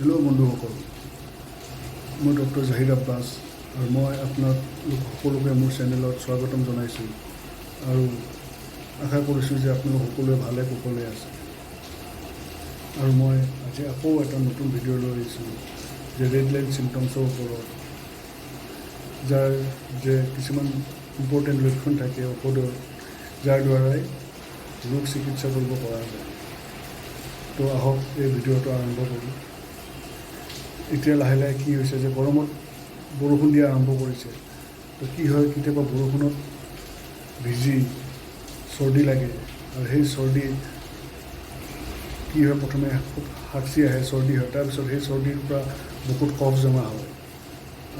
Hello' বন্ধুসকল, মই doctor জাহিৰ আব্বাছ আৰু মই আপোনাক সকলোকে মোৰ চেনেলত স্বাগতম জনাইছোঁ আৰু আশা কৰিছোঁ যে আপোনালোক সকলোৱে ভালে কুশলে আছে। আৰু মই আজি আকৌ এটা নতুন ভিডিঅ' লৈ আহিছোঁ যে ৰেড লাইন চিমটমছৰ ওপৰত, যাৰ যে কিছুমান ইম্পৰ্টেণ্ট লক্ষণ থাকে ঔষধৰ, যাৰ দ্বাৰাই ৰোগ চিকিৎসা কৰিব পৰা যায়। তো আহক এই ভিডিঅ'টো আৰম্ভ কৰোঁ। এতিয়া লাহে লাহে কি হৈছে যে গৰমত বৰষুণ দিয়া আৰম্ভ কৰিছে। তো কি হয়, কেতিয়াবা বৰষুণত ভিজি চৰ্দি লাগে আৰু সেই চৰ্দি কি হয়, প্ৰথমে হাঁচি আহে, চৰ্দি হয়, তাৰপিছত সেই চৰ্দিৰ পৰা বুকুত কফ জমা হয়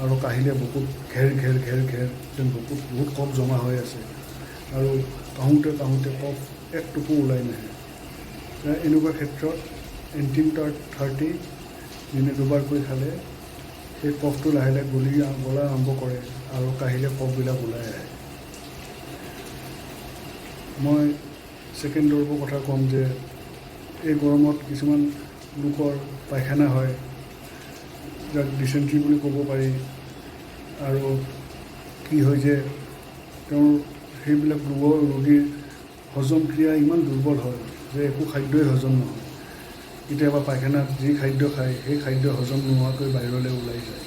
আৰু কাহিলে বুকুত ঘেৰ ঘেৰ ঘেৰ ঘেৰ যেন বুকুত বহুত কফ জমা হৈ আছে আৰু কাহোঁতে কাহোঁতে কফ এক টোপো ওলাই নাহে। এনেকুৱা ক্ষেত্ৰত এণ্টিম-30 দিনে দুবাৰকৈ খালে সেই কফটো লাহে লাহে গলা আৰম্ভ কৰে আৰু কাহিলে কফবিলাক ওলাই আহে। মই ছেকেণ্ড ড'জৰ কথা ক'ম যে এই গৰমত কিছুমান লোকৰ পায়খানা হয়, যাক ডিচেণ্ট্ৰি বুলি ক'ব পাৰি, আৰু কি হয় যে তেওঁৰ সেইবিলাক ৰোগীৰ হজম ক্ৰিয়া ইমান দুৰ্বল হয় যে একো খাদ্যই হজম নহয়। কেতিয়াবা পায়খানাত যি খাদ্য খায় সেই খাদ্য হজম নোহোৱাকৈ বাহিৰলৈ ওলাই যায়।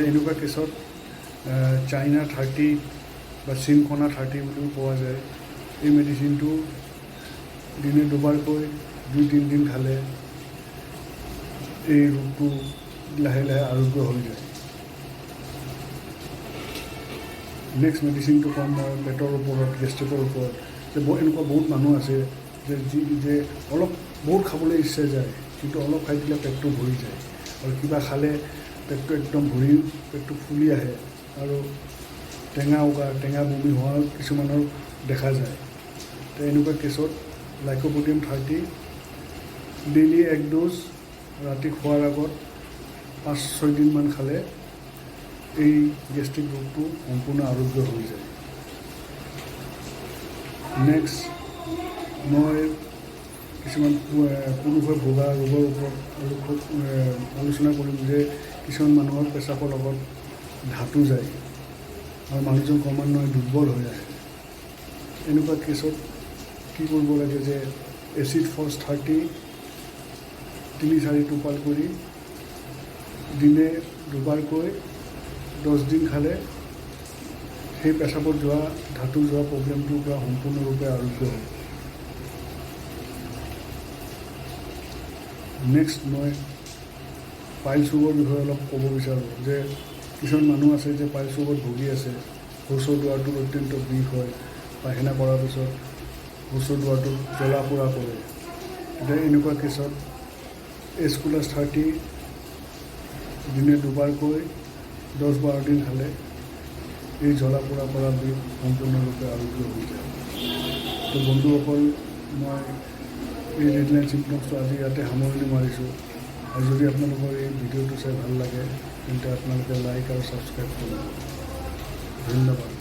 এনেকুৱা কেছত চাইনা 30 বা চিনকনা 30 বুলিও পোৱা যায়। এই মেডিচিনটো দিনে দুবাৰকৈ 2-3 দিন খালে এই ৰোগটো লাহে লাহে আৰোগ্য হৈ যায়। নেক্সট মেডিচিনটো ক'ম মই পেটৰ ওপৰত, গেষ্ট্ৰিকৰ ওপৰত। যে এনেকুৱা বহুত মানুহ আছে যে অলপ বহুত খাবলৈ ইচ্ছা যায়, কিন্তু অলপ খাই দিলে পেটটো ভৰি যায়, আৰু কিবা খালে পেটটো একদম পেটটো ফুলি আহে আৰু টেঙা বমি হোৱা কিছুমানৰ দেখা যায়। তো এনেকুৱা কেছত লাইক'পডিয়াম 30 ডেইলি 1 ড'জ ৰাতি খোৱাৰ আগত 5-6 দিনমান খালে এই গেষ্ট্ৰিক ৰোগটো সম্পূৰ্ণ আৰোগ্য হৈ যায়। নেক্সট মই কিছুমান পুৰুষে ভোগা ৰোগৰ ওপৰত আলোচনা কৰিম যে কিছুমান মানুহৰ পেচাবৰ লগত ধাতু যায় আৰু মানুহজন ক্ৰমান্বয়ে দুৰ্বল হৈ আহে। এনেকুৱা কেছত কি কৰিব লাগে যে এচিড ফৰ্চ 30 3-4 টোপাল কৰি দিনে দুবাৰকৈ 10 দিন খালে সেই পেচাবত যোৱা ধাতু যোৱা প্ৰব্লেমটোৰ পৰা সম্পূৰ্ণৰূপে আৰোগ্য হয়। নেক্সট মই পাইলছ ৰোগৰ বিষয়ে অলপ ক'ব বিচাৰোঁ যে কিছুমান মানুহ আছে যে পাইলছ ৰোগত ভুগি আছে। শৌচৰ দুৱাৰটোত অত্যন্ত বিষ হয়, পায়খানা কৰাৰ পিছত শৌচৰ দুৱাৰটোত জ্বলা পোৰা কৰে। এতিয়া এনেকুৱা কেছত এস্কুলাছ 30 দিনে দুবাৰকৈ 10-12 দিন খালে এই জ্বলা পোৰা কৰা বিষ সম্পূৰ্ণৰূপে আৰোগ্য হৈ যায়। তো বন্ধুসকল, মই এই ৰেড লাইন চিমটমছটো আজি ইয়াতে সামৰণি মাৰিছোঁ। আৰু যদি আপোনালোকৰ এই ভিডিঅ'টো চাই ভাল লাগে তেন্তে আপোনালোকে লাইক আৰু ছাবস্ক্ৰাইব কৰিব। ধন্যবাদ।